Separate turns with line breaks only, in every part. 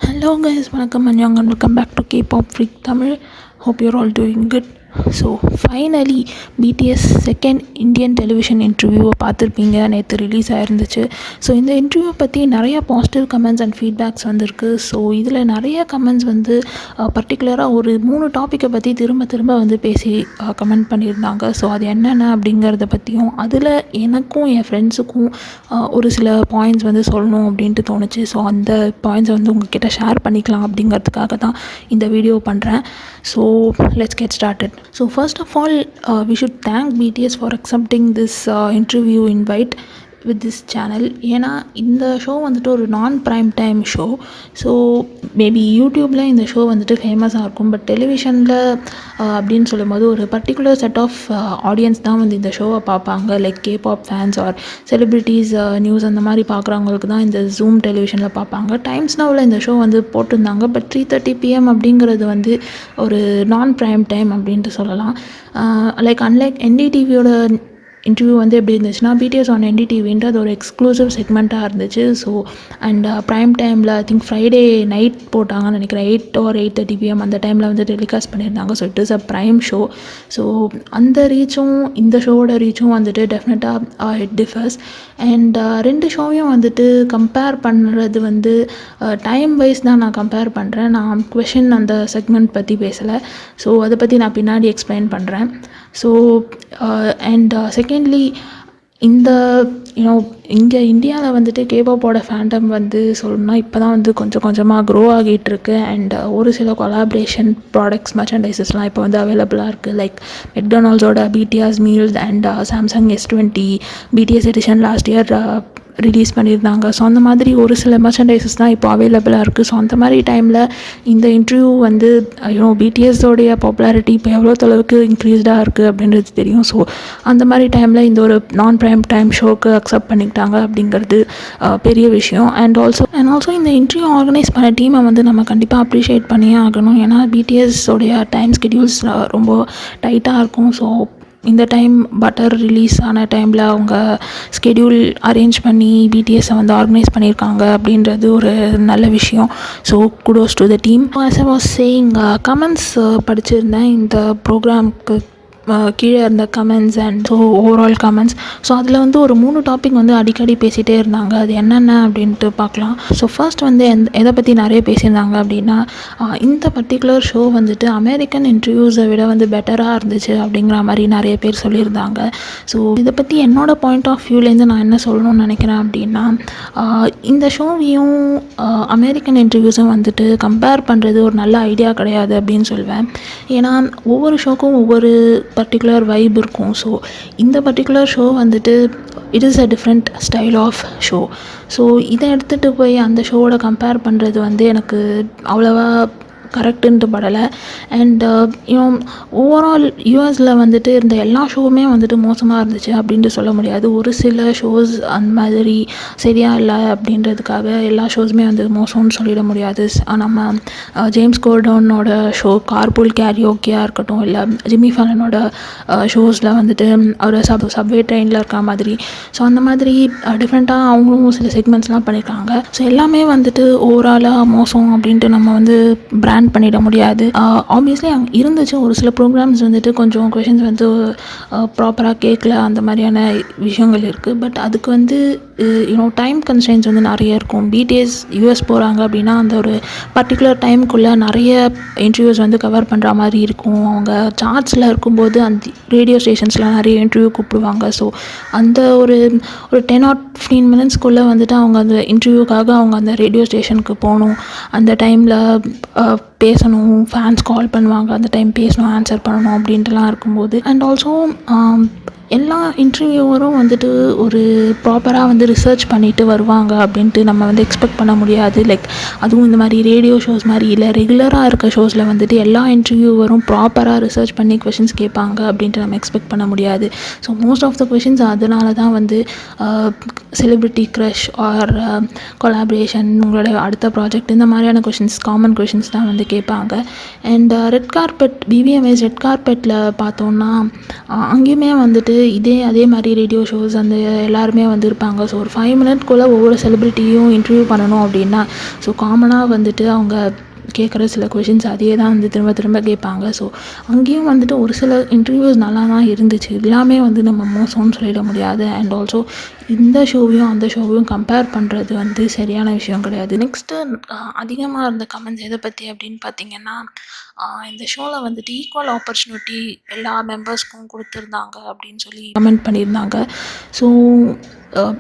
Hello guys, welcome and welcome back to K-pop Freak Tamil. Hope you're all doing good. So finally BTS second Indian television இன்டர்வியூவை பார்த்துருப்பீங்க, நேற்று release ஆகிருந்துச்சு. So இந்த இன்டர்வியூவை பற்றி நிறையா பாசிட்டிவ் கமெண்ட்ஸ் அண்ட் ஃபீட்பேக்ஸ் வந்திருக்கு. ஸோ இதில் நிறைய கமெண்ட்ஸ் வந்து பர்டிகுலராக ஒரு 3 டாப்பிக்கை பற்றி திரும்ப திரும்ப வந்து பேசி கமெண்ட் பண்ணியிருந்தாங்க. ஸோ அது என்னென்ன அப்படிங்கிறத பற்றியும், அதில் எனக்கும் என் ஃப்ரெண்ட்ஸுக்கும் ஒரு சில பாயிண்ட்ஸ் வந்து சொல்லணும் அப்படின்ட்டு தோணுச்சு. ஸோ அந்த பாயிண்ட்ஸை வந்து உங்ககிட்ட ஷேர் பண்ணிக்கலாம் அப்படிங்கிறதுக்காக தான் இந்த வீடியோ பண்ணுறேன். So let's get started. So first of all, we should thank BTS for accepting this interview invite with this channel. ஏன்னா இந்த ஷோ வந்துட்டு ஒரு நான் prime time show. So maybe யூடியூப்பில் இந்த ஷோ வந்துட்டு ஃபேமஸாக இருக்கும். பட் டெலிவிஷனில் அப்படின்னு சொல்லும்போது ஒரு பர்டிகுலர் செட் ஆஃப் ஆடியன்ஸ் தான் வந்து இந்த ஷோவை பார்ப்பாங்க. Like kebab fans are celebrities, news அந்த மாதிரி பார்க்குறவங்களுக்கு தான் இந்த ஜூம் டெலிவிஷனில் பார்ப்பாங்க. டைம்ஸ் நவ்வில் இந்த ஷோ வந்து போட்டிருந்தாங்க. பட் 3:30 PM அப்படிங்கிறது வந்து ஒரு நான் ப்ரைம் டைம் அப்படின்ட்டு சொல்லலாம். லைக் அன்லைக் என்டிடிவியோட இன்டர்வியூ வந்து எப்படி இருந்துச்சுன்னா, பிடிஎஸ் ஆன் என்டிடிவின்ட்டு அது ஒரு எக்ஸ்க்ளூசிவ் செக்மெண்ட்டாக இருந்துச்சு. ஸோ அண்ட் ப்ரைம் டைமில் ஐ திங்க் ஃப்ரைடே நைட் போட்டாங்கன்னு நினைக்கிறேன். 8 or 8:30 PM அந்த டைமில் வந்து டெலிகாஸ்ட் பண்ணியிருந்தாங்க. So it is a prime show. So அந்த ரீச்சும் இந்த ஷோவோட ரீச்சும் வந்துட்டு டெஃபினட்டாக இட் டிஃபர்ஸ். அண்ட் 2 ஷோவையும் வந்துட்டு கம்பேர் பண்ணுறது வந்து டைம் வைஸ் தான் நான் கம்பேர் பண்ணுறேன். நான் கொஷின் அந்த செக்மெண்ட் பற்றி பேசலை. ஸோ அதை பற்றி நான் பின்னாடி எக்ஸ்பிளைன் பண்ணுறேன். ஸோ அண்ட் செகண்ட்லி, இந்த இங்கே இந்தியாவில் வந்துட்டு கேபாப்போட ஃபேண்டம் வந்து சொல்லணும்னா இப்போ தான் வந்து கொஞ்சம் கொஞ்சமாக க்ரோ ஆகிட்டுருக்கு. அண்ட் ஒரு சில கொலாபரேஷன் ப்ராடக்ட்ஸ், மர்ச்சன்டைசஸ்லாம் இப்போ வந்து அவைலபிளாக இருக்குது. லைக் மெக்டொனால்ட்ஸோட BTS meals and Samsung S20 BTS edition last year release பண்ணியிருந்தாங்க. ஸோ அந்த மாதிரி ஒரு சில மர்ச்சன்டைசஸ் தான் இப்போ அவைலபிளாக இருக்குது. ஸோ அந்த மாதிரி டைமில் இந்த இன்டர்வியூ வந்து பிடிஎஸோடைய பாப்புலாரிட்டி இப்போ எவ்வளோ அளவுக்கு இன்க்ரீஸ்டாக இருக்குது அப்படின்றது தெரியும். ஸோ அந்த மாதிரி டைமில் இந்த ஒரு நான் ப்ரைம் டைம் ஷோக்கு அக்செப்ட் பண்ணிக்கிட்டாங்க அப்படிங்கிறது பெரிய விஷயம். அண்ட் ஆல்சோ இந்த இன்டர்வியூ ஆர்கனைஸ் பண்ண டீமை வந்து நம்ம கண்டிப்பாக அப்ரிஷியேட் பண்ணியே ஆகணும். ஏன்னா பிடிஎஸோடைய டைம் ஸ்கெடியூல்ஸ் ரொம்ப டைட்டாக இருக்கும். ஸோ இந்த டைம் பட்டர் ரிலீஸ் ஆன டைமில் அவங்க ஸ்கெடியூல் அரேஞ்ச் பண்ணி பிடிஎஸை வந்து ஆர்கனைஸ் பண்ணியிருக்காங்க அப்படின்றது ஒரு நல்ல விஷயம். So kudos to the team. As I was saying, comments படிச்சிருந்தேன் இந்த ப்ரோக்ராமுக்கு கீழே இருந்த comments and so overall comments. So அதில் வந்து ஒரு 3 டாபிக் வந்து அடிக்கடி பேசிகிட்டே இருந்தாங்க. அது என்னென்ன அப்படின்ட்டு பார்க்கலாம். ஸோ ஃபர்ஸ்ட் வந்து எதை பற்றி நிறைய பேசியிருந்தாங்க அப்படின்னா, இந்த பர்டிகுலர் ஷோ வந்துட்டு அமெரிக்கன் இன்டர்வியூஸை விட வந்து பெட்டராக இருந்துச்சு அப்படிங்கிற மாதிரி நிறைய பேர் சொல்லியிருந்தாங்க. ஸோ இதை பற்றி என்னோடய பாயிண்ட் ஆஃப் வியூலேருந்து நான் என்ன சொல்லணும்னு நினைக்கிறேன் அப்படின்னா, இந்த ஷோவையும் அமெரிக்கன் இன்டர்வியூஸும் வந்துட்டு கம்பேர் பண்ணுறது ஒரு நல்ல ஐடியா கிடையாது அப்படின்னு சொல்வேன். ஏன்னா ஒவ்வொரு ஷோக்கும் ஒவ்வொரு பர்டிகுலர் வைப் இருக்கும். ஸோ இந்த பர்டிகுலர் ஷோ வந்துட்டு it is a different style of show. So இதை எடுத்துகிட்டு போய் அந்த ஷோவோட கம்பேர் பண்ணுறது வந்து எனக்கு அவ்வளோவா கரெக்டுன்ட்டு படலை. அண்ட் ஓவரால் யூஎஸில் வந்துட்டு இருந்த எல்லா ஷோவுமே வந்துட்டு மோசமாக இருந்துச்சு அப்படின்ட்டு சொல்ல முடியாது. ஒரு சில ஷோஸ் அந்த மாதிரி சரியாக இல்லை அப்படின்றதுக்காக எல்லா ஷோஸுமே வந்து மோசம்னு சொல்லிட முடியாது. நம்ம ஜேம்ஸ் கோர்டனோட ஷோ கார்பூல் கேரியோக்கியாக இருக்கட்டும், இல்லை ஜிம்மி ஃபேலனோட ஷோஸில் வந்துட்டு அவர் சப்வே ட்ரெயினில் இருக்க மாதிரி, ஸோ அந்த மாதிரி டிஃப்ரெண்ட்டாக அவங்களும் சில செக்மெண்ட்ஸ்லாம் பண்ணியிருக்காங்க. ஸோ எல்லாமே வந்துட்டு ஓவராலாக மோசம் அப்படின்ட்டு நம்ம வந்து பிராண்ட் பண்ணிட முடியாது. ஆப்வியஸ்லி அங்கே இருந்துச்சு ஒரு சில ப்ரோக்ராம்ஸ் வந்துட்டு கொஞ்சம் கொஷின்ஸ் வந்து ப்ராப்பராக கேட்கல, அந்த மாதிரியான விஷயங்கள் இருக்குது. பட் அதுக்கு வந்து டைம் கன்ஸ்ட்ரெயின்ஸ் வந்து நிறைய இருக்கும். பிடிஎஸ் யூஎஸ் போகிறாங்க அப்படின்னா அந்த ஒரு பர்டிகுலர் டைமுக்குள்ளே நிறைய இன்டர்வியூஸ் வந்து கவர் பண்ணுற மாதிரி இருக்கும். அவங்க சார்ட்ஸில் இருக்கும்போது அந்த ரேடியோ ஸ்டேஷன்ஸில் நிறைய இன்டர்வியூ கூப்பிடுவாங்க. ஸோ அந்த ஒரு 10 or 15 minutesக்குள்ளே வந்துட்டு அவங்க அந்த இன்டர்வியூக்காக அவங்க அந்த ரேடியோ ஸ்டேஷனுக்கு போகணும். அந்த டைமில் பேசணும், ஃபேன்ஸ் கால் பண்ணுவாங்க, அந்த டைம் பேசணும், ஆன்சர் பண்ணணும் அப்படின்ட்டுலாம் இருக்கும்போது. அண்ட் ஆல்சோ எல்லா இன்டர்வியூவரும் வந்துட்டு ஒரு ப்ராப்பராக வந்து ரிசர்ச் பண்ணிவிட்டு வருவாங்க அப்படின்ட்டு நம்ம வந்து எக்ஸ்பெக்ட் பண்ண முடியாது. லைக் அதுவும் இந்த மாதிரி ரேடியோ ஷோஸ் மாதிரி இல்லை, ரெகுலராக இருக்க ஷோஸில் வந்துட்டு எல்லா இன்டர்வியூவரும் ப்ராப்பராக ரிசர்ச் பண்ணி கொஷின்ஸ் கேட்பாங்க அப்படின்ட்டு நம்ம எக்ஸ்பெக்ட் பண்ண முடியாது. So most of the questions அதனால தான் வந்து செலிப்ரிட்டி க்ரஷ் ஆர் கொலாபரேஷன், உங்களோட அடுத்த ப்ராஜெக்ட், இந்த மாதிரியான கொஷின்ஸ், காமன் கொஷின்ஸ் தான் வந்து கேட்பாங்க. அண்ட் ரெட் கார்பெட், பிபிஎம்எஸ் ரெட் கார்பெட்டில் பார்த்தோன்னா அங்கேயுமே வந்துட்டு அதே மாதிரி ரேடியோ ஷோஸ் அந்த எல்லாருமே வந்திருப்பாங்க. ஸோ ஒரு 5 மினிட்குள்ளே ஒவ்வொரு செலிப்ரிட்டியும் இன்டர்வியூ பண்ணணும் அப்படின்னா ஸோ காமனாக வந்துட்டு அவங்க கேட்குற சில கொஷின்ஸ் அதே தான் வந்து திரும்ப திரும்ப கேட்பாங்க. ஸோ அங்கேயும் வந்துட்டு ஒரு சில இன்டர்வியூஸ் நல்லா தான் இருந்துச்சு. எல்லாமே வந்து நம்ம மோசம்னு சொல்லிட முடியாது. அண்ட் ஆல்சோ இந்த ஷோவையும் அந்த ஷோவையும் கம்பேர் பண்ணுறது வந்து சரியான விஷயம் கிடையாது. நெக்ஸ்ட்டு அதிகமாக இருந்த கமெண்ட்ஸ் எதை பற்றி அப்படின்னு பார்த்தீங்கன்னா, இந்த ஷோவில் வந்துட்டு ஈக்குவல் ஆப்பர்ச்சுனிட்டி எல்லா மெம்பர்ஸ்க்கும் கொடுத்துருந்தாங்க அப்படின்னு சொல்லி கமெண்ட் பண்ணியிருந்தாங்க. ஸோ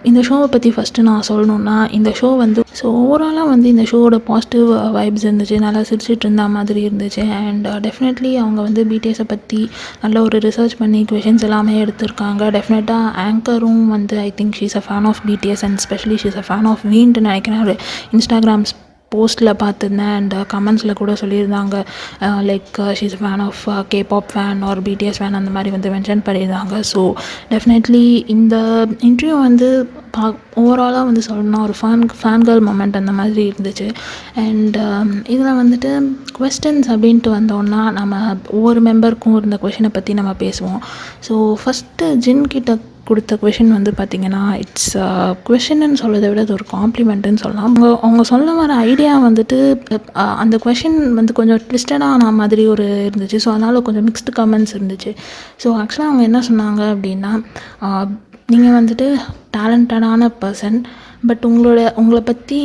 இந்த ஷோவை பற்றி ஃபஸ்ட்டு நான் சொல்லணுன்னா, இந்த ஷோ வந்து ஸோ ஓவராலாக வந்து இந்த ஷோவோட பாசிட்டிவ் வைப்ஸ் இருந்துச்சு. நல்லா சிரிச்சிட்டு இருந்த மாதிரி இருந்துச்சு. அண்ட் டெஃபினெட்லி அவங்க வந்து பிடிஎஸை பற்றி நல்ல ஒரு ரிசர்ச் பண்ணி கொஷின்ஸ் எல்லாமே எடுத்திருக்காங்க. டெஃபினட்டாக ஆங்கரும் வந்து I think she is a fan of BTS and specially she is a fan of வீன்ட்டு நினைக்கிறேன். ஒரு இன்ஸ்டாகிராம் போஸ்ட்டில் பார்த்துருந்தேன். அண்ட் கமெண்ட்ஸில் கூட சொல்லியிருந்தாங்க like she is fan of K-pop fan or BTS fan அந்த மாதிரி வந்து மென்ஷன் பண்ணியிருந்தாங்க. ஸோ டெஃபினெட்லி இந்த இன்டர்வியூ வந்து ஓவராலாக வந்து சொல்லணும்னா ஒரு ஃபேன் கேர்ள் மொமெண்ட் அந்த மாதிரி இருந்துச்சு. அண்ட் இதில் வந்துட்டு கொஸ்டின்ஸ் அப்படின்ட்டு வந்தோன்னா நம்ம ஒவ்வொரு மெம்பருக்கும் இருந்த கொஷினை பற்றி நம்ம பேசுவோம். ஸோ ஃபஸ்ட்டு ஜின் கிட்ட கொடுத்த கொஷின் வந்து பார்த்திங்கன்னா இட்ஸ் கொஷின்னு சொல்கிறத விட அது ஒரு காம்ப்ளிமெண்ட்டுன்னு சொல்லலாம். அவங்க சொல்ல வர ஐடியா வந்துட்டு அந்த கொஷின் வந்து கொஞ்சம் ட்விஸ்டடான மாதிரி ஒரு இருந்துச்சு. ஸோ அதனால் கொஞ்சம் மிக்ஸ்டு கமெண்ட்ஸ் இருந்துச்சு. ஸோ ஆக்சுவலாக அவங்க என்ன சொன்னாங்க அப்படின்னா, நீங்கள் வந்துட்டு டேலண்டடான பர்சன், பட் உங்களை பற்றி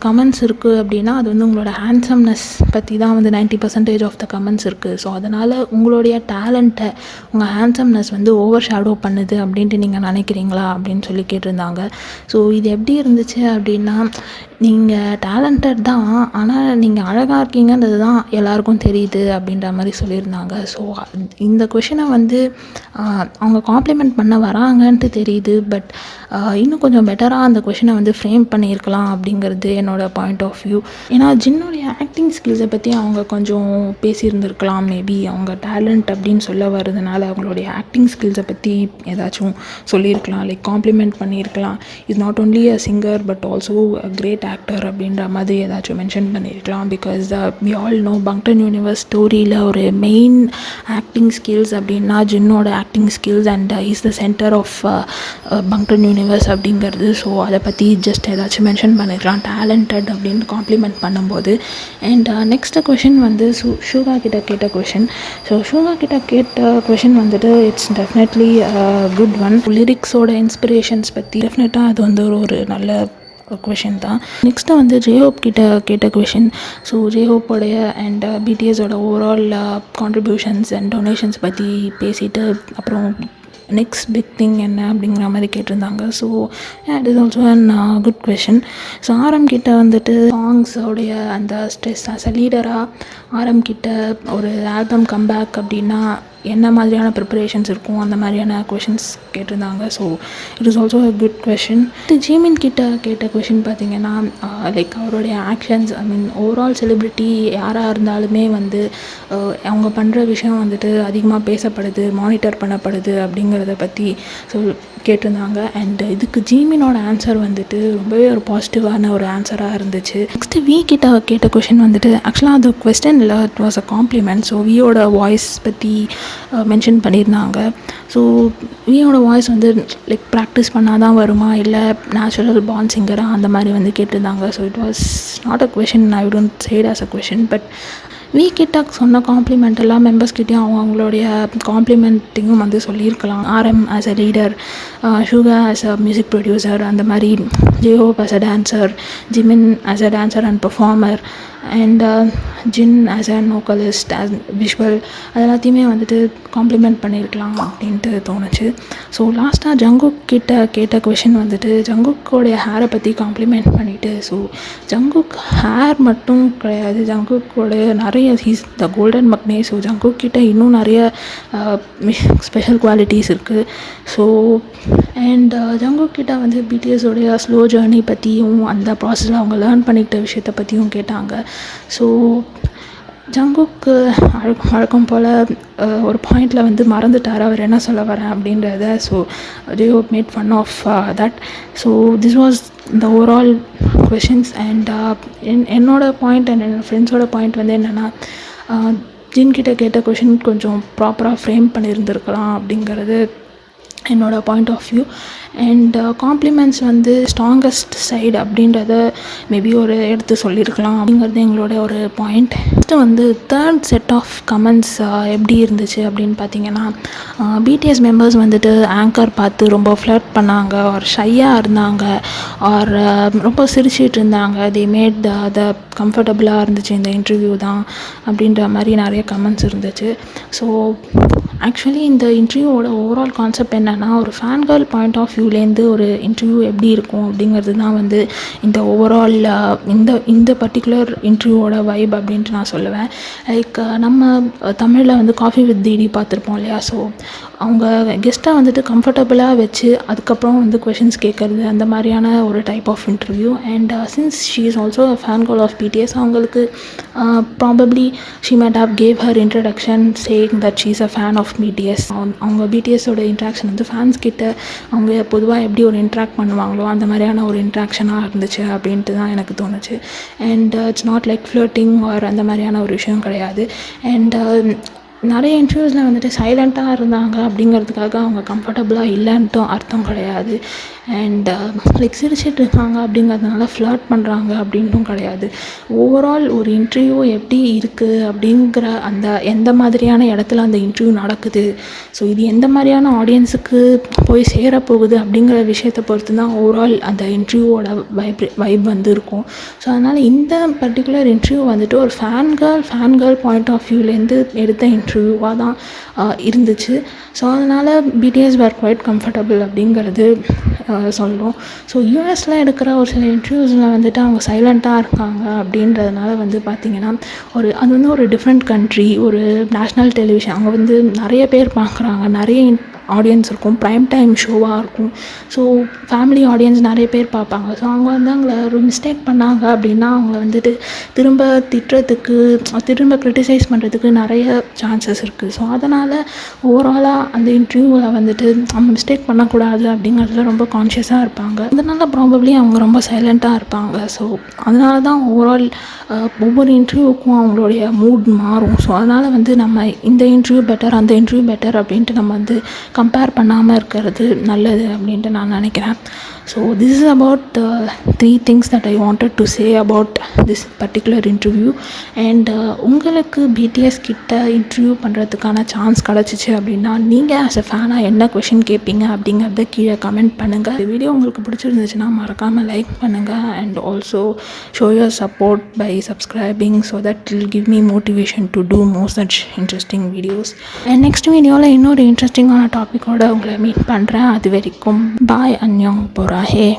கமெண்ட்ஸ் இருக்குது அப்படின்னா அது வந்து உங்களோட ஹேண்ட்ஸம்னஸ் பற்றி தான் வந்து 90% ஆஃப் த கமெண்ட்ஸ் இருக்குது. ஸோ அதனால் உங்களுடைய டேலண்ட்டை உங்கள் ஹேண்ட்ஸம்னஸ் வந்து ஓவர் ஷேடோ பண்ணுது அப்படின்ட்டு நீங்கள் நினைக்கிறீங்களா அப்படின்னு சொல்லி கேட்டிருந்தாங்க. ஸோ இது எப்படி இருந்துச்சு அப்படின்னா, நீங்கள் டேலண்டட் தான், ஆனால் நீங்கள் அழகாக இருக்கீங்கன்றது தான் எல்லாருக்கும் தெரியுது அப்படின்ற மாதிரி சொல்லியிருந்தாங்க. ஸோ இந்த கொஷினை வந்து அவங்க காம்ப்ளிமெண்ட் பண்ண வராங்கன்ட்டு தெரியுது. பட் இன்னும் கொஞ்சம் பெட்டராக அந்த கொஷினை வந்து ஃப்ரேம் பண்ணியிருக்கலாம் அப்படிங்கிறது என்னோடய பாயிண்ட் ஆஃப் வியூ. ஏன்னா ஜின்னுடைய ஆக்டிங் ஸ்கில்ஸை பற்றி அவங்க கொஞ்சம் பேசியிருந்துருக்கலாம். மேபி அவங்க டேலண்ட் அப்படின்னு சொல்ல வர்றதுனால அவங்களுடைய ஆக்டிங் ஸ்கில்ஸை பற்றி ஏதாச்சும் சொல்லியிருக்கலாம், லைக் காம்ப்ளிமெண்ட் பண்ணியிருக்கலாம். Is not only a singer but also a great actor அப்படின்ற மாதிரி ஏதாச்சும் மென்ஷன் பண்ணியிருக்கலாம். Because we all know Bangtan Universe ஸ்டோரியில் ஒரு மெயின் ஆக்டிங் ஸ்கில்ஸ் அப்படின்னா ஜின்னோட acting skills and is the center of Bangtan Universe அப்படிங்கிறது. ஸோ அதை பற்றி ஜஸ்ட் ஏதாச்சும் மென்ஷன் பண்ணியிருக்கலாம் டேலண்டட் அப்படின்னு காம்ப்ளிமெண்ட் பண்ணும்போது. அண்ட் நெக்ஸ்ட்டு கொஷின் வந்து ஷூகா கிட்ட கேட்ட கொஷின். ஸோ ஷூகா கிட்ட கேட்ட கொஷின் வந்துட்டு இட்ஸ் டெஃபினெட்லி குட் ஒன். லிரிக்ஸோட இன்ஸ்பிரேஷன்ஸ் பற்றி டெஃபினட்டாக அது வந்து ஒரு நல்ல கொஷின் தான். நெக்ஸ்ட்டு வந்து ஜேஹோப் கிட்ட கேட்ட கொஷின். ஸோ ஜேஹோப்போடைய அண்ட் பிடிஎஸோட ஓவரால் கான்ட்ரிபியூஷன்ஸ் அண்ட் டொனேஷன்ஸ் பற்றி பேசிட்டு அப்புறம் நெக்ஸ்ட் பிக் திங் என்ன அப்படிங்கிற மாதிரி கேட்டிருந்தாங்க. So it is also an good question. So ஆரம்கிட்ட வந்துட்டு சாங்ஸோடைய அந்த ஸ்ட்ரெஸ் ஆஸ் அ லீடராக ஆரம்கிட்ட ஒரு ஆல்பம் கம்பேக் அப்படின்னா என்ன மாதிரியான ப்ரிப்பரேஷன்ஸ் இருக்கும் அந்த மாதிரியான கொஷின்ஸ் கேட்டிருந்தாங்க. So it is also a good question. Jimin கிட்ட கேட்ட கொஷின் பார்த்திங்கன்னா லைக் அவருடைய ஆக்ஷன்ஸ், ஐ மீன் ஓவரால் செலிப்ரிட்டி யாராக இருந்தாலுமே வந்து அவங்க பண்ணுற விஷயம் வந்துட்டு அதிகமாக பேசப்படுது, மானிட்டர் பண்ணப்படுது அப்படிங்கிறத பற்றி கேட்டிருந்தாங்க. அண்ட் இதுக்கு ஜிமினோட ஆன்சர் வந்துட்டு ரொம்பவே ஒரு பாசிட்டிவான ஒரு ஆன்சராக இருந்துச்சு. நெக்ஸ்ட்டு வி கிட்ட கேட்ட கொஷின் வந்துட்டு ஆக்சுவலாக அது கொஸ்டின் இல்லை, it was a compliment. So வியோட வாய்ஸ் பற்றி மென்ஷன் பண்ணியிருந்தாங்க. ஸோ வியோட வாய்ஸ் வந்து லைக் ப்ராக்டிஸ் பண்ணால் தான் வருமா இல்லை நேச்சுரல் பார்ன் சிங்கராக அந்த மாதிரி வந்து கேட்டிருந்தாங்க. So it was not a question, I don't say it as a question. But V கிட்ட சொன்ன காம்ப்ளிமெண்ட் எல்லா மெம்பர்ஸ்கிட்டையும் அவங்களுடைய காம்ப்ளிமெண்ட்டையும் வந்து சொல்லியிருக்கலாம். RM as a leader, Suga as a music producer, அந்த மாதிரி J-Hope as a dancer, Jimin as a dancer and performer, and Jin as a vocalist, as visual, அது எல்லாத்தையுமே வந்துட்டு காம்ப்ளிமெண்ட் பண்ணியிருக்கலாம் அப்படின்ட்டு தோணுச்சு. ஸோ லாஸ்ட்டாக ஜங்குக் கிட்ட கேட்ட கொஷின் வந்துட்டு ஜங்குக்கோடைய ஹேரை பற்றி காம்ப்ளிமெண்ட் பண்ணிவிட்டு, ஸோ ஜங்குக் ஹேர் மட்டும் கிடையாது, ஜங்குக்கோடைய நிறைய ஹீஸ் த கோல்டன் மக்னே. ஸோ ஜங்குக் கிட்ட இன்னும் நிறைய ஸ்பெஷல் குவாலிட்டிஸ் இருக்குது. ஸோ அண்ட் ஜங்குக் கிட்ட வந்து பிடிஎஸோடைய ஸ்லோ ஜேர்னி பற்றியும் அந்த ப்ராசஸில் அவங்க லேர்ன் பண்ணிக்கிட்ட விஷயத்தை பற்றியும் கேட்டாங்க. ஸோ ஜங்குக்கு வழக்கம் போல் ஒரு பாயிண்டில் வந்து மறந்துட்டார் அவர் என்ன சொல்ல வரேன் அப்படின்றத. So J-Hope made fun of that. So this was the overall questions. And என்னோடய பாயிண்ட் அண்ட் என்னோடய ஃப்ரெண்ட்ஸோட பாயிண்ட் வந்து என்னென்னா, ஜின்கிட்ட கேட்ட கொஷின் கொஞ்சம் ப்ராப்பராக ஃப்ரேம் பண்ணியிருந்துருக்கலாம் அப்படிங்கிறது என்னோட point of view. And compliments வந்து ஸ்ட்ராங்கஸ்ட் சைடு அப்படின்றத மேபி ஒரு எடுத்து சொல்லியிருக்கலாம் அப்படிங்கிறது எங்களோட ஒரு பாயிண்ட். நெக்ஸ்ட்டு வந்து தேர்ட் செட் ஆஃப் கமெண்ட்ஸ் எப்படி இருந்துச்சு அப்படின்னு பார்த்தீங்கன்னா, பிடிஎஸ் மெம்பர்ஸ் வந்துட்டு ஆங்கர் பார்த்து ரொம்ப ஃப்ளர்ட் பண்ணாங்க, ஒரு ஷையாக இருந்தாங்க, ஆர் ரொம்ப சிரிச்சிட்டு இருந்தாங்க, தி மேட் த கம்ஃபர்டபுளாக இருந்துச்சு இந்த இன்டர்வியூ தான் அப்படின்ற மாதிரி நிறைய கமெண்ட்ஸ் இருந்துச்சு. ஸோ ஆக்சுவலி இந்த இன்டர்வியூவோட ஓவரால் கான்செப்ட் என்னென்னா, ஒரு ஃபேன் கேர்ள் பாயிண்ட் ஆஃப் வியூலேருந்து ஒரு இன்டர்வியூ எப்படி இருக்கும் அப்படிங்கிறது தான் வந்து இந்த ஓவரால் இந்த பர்டிகுலர் இன்டர்வியூவோட வைப் அப்படின்ட்டு நான் சொல்லுவேன். லைக் நம்ம தமிழில் வந்து காஃபி வித் டிடி பார்த்துருப்போம் இல்லையா. ஸோ அவங்க கெஸ்ட்டை வந்துட்டு கம்ஃபர்டபுளாக வச்சு அதுக்கப்புறம் வந்து கொஷின்ஸ் கேட்குறது, அந்த மாதிரியான ஒரு type of interview. And since she is also a fan girl of BTS, அவங்களுக்கு probably she might have gave her introduction saying that she is a fan of BTS. அவங்க பிடிஎஸோட இன்ட்ராக்ஷன் வந்து ஃபேன்ஸ் கிட்ட அவங்க பொதுவாக எப்படி ஒரு இன்ட்ராக்ட் பண்ணுவாங்களோ அந்த மாதிரியான ஒரு இன்ட்ராக்ஷனாக இருந்துச்சு அப்படின்ட்டு தான் எனக்கு தோணுச்சு. And it's not like flirting or அந்த மாதிரியான ஒரு விஷயம் கிடையாது. அண்ட் நிறைய இன்டர்வியூஸில் வந்துட்டு சைலண்ட்டாக இருந்தாங்க அப்படிங்கிறதுக்காக அவங்க கம்ஃபர்டபுளாக இல்லைன்ட்டும் அர்த்தம் கிடையாது. அண்ட் லைக் சிரிச்சிட்டு இருக்காங்க அப்படிங்கிறதுனால ஃப்ளர்ட் பண்ணுறாங்க அப்படின்ட்டும் கிடையாது. ஓவரால் ஒரு இன்டர்வியூ எப்படி இருக்குது அப்படிங்கிற அந்த எந்த மாதிரியான இடத்துல அந்த இன்டர்வியூ நடக்குது, ஸோ இது எந்த மாதிரியான ஆடியன்ஸுக்கு போய் சேரப்போகுது அப்படிங்கிற விஷயத்தை பொறுத்து தான் ஓவரால் அந்த இன்டர்வியூவோட வைப் வந்து இருக்கும். ஸோ அதனால் இந்த பர்டிகுலர் இன்டர்வியூ வந்துட்டு ஒரு ஃபேன் கேர்ள் பாயிண்ட் ஆஃப் வியூலேருந்து எடுத்த இன்டர்வியூவாக தான் இருந்துச்சு. ஸோ அதனால் பிடிஎஸ் வேர் குவைட் கம்ஃபர்டபுள் அப்படிங்கிறது சொல்கிறோம். ஸோ யூஎஸில் எடுக்கிற ஒரு சில இன்டர்வியூஸில் வந்துட்டு அவங்க சைலண்ட்டாக இருக்காங்க அப்படின்றதுனால வந்து பார்த்திங்கன்னா அது வந்து ஒரு டிஃப்ரெண்ட் கண்ட்ரி, ஒரு நேஷ்னல் டெலிவிஷன், அங்கே வந்து நிறைய பேர் பார்க்குறாங்க, நிறைய ஆடியன்ஸ் இருக்கும், ப்ரைம் டைம் ஷோவாக இருக்கும். ஸோ ஃபேமிலி ஆடியன்ஸ் நிறைய பேர் பார்ப்பாங்க. ஸோ அவங்க வந்து அவங்கள ஒரு மிஸ்டேக் பண்ணாங்க அப்படின்னா அவங்கள வந்துட்டு திரும்ப திட்டுறதுக்கு, திரும்ப க்ரிட்டிசைஸ் பண்ணுறதுக்கு நிறைய சான்சஸ் இருக்குது. ஸோ அதனால் ஓவராலாக அந்த இன்டர்வியூவில் வந்துட்டு அவங்க மிஸ்டேக் பண்ணக்கூடாது அப்படிங்கிறதுல ரொம்ப கான்ஷியஸாக இருப்பாங்க. அதனால் ப்ராபப்ளி அவங்க ரொம்ப சைலண்ட்டாக இருப்பாங்க. ஸோ அதனால தான் ஓவரால் ஒவ்வொரு இன்டர்வியூக்கும் அவங்களுடைய மூட் மாறும். ஸோ அதனால் வந்து நம்ம இந்த இன்டர்வியூ பெட்டர், அந்த இன்டர்வியூ பெட்டர் அப்படின்ட்டு நம்ம வந்து கம்பேர் பண்ணாமல் இருக்கிறது நல்லது அப்படின்ட்டு நான் நினைக்கிறேன். So this is about 3 things that I wanted to say about this particular interview. And உங்களுக்கு பிடிஎஸ் கிட்ட இன்டர்வியூ பண்ணுறதுக்கான சான்ஸ் கிடச்சிச்சு அப்படின்னா நீங்கள் ஆஸ் அ ஃபேனாக என்ன கொஷின் கேட்பீங்க அப்படிங்கிறத கீழே கமெண்ட் பண்ணுங்கள். இந்த வீடியோ உங்களுக்கு பிடிச்சிருந்துச்சுன்னா மறக்காமல் லைக் பண்ணுங்கள். And also show your support by subscribing so that it will give me motivation to do more such interesting videos. And next வீடியோவில் இன்னொரு இன்ட்ரெஸ்டிங்கான டாப்பிக்கோடு உங்களை மீட் பண்ணுறேன். அது வரைக்கும் பாய், அன்யோங் போராஹே.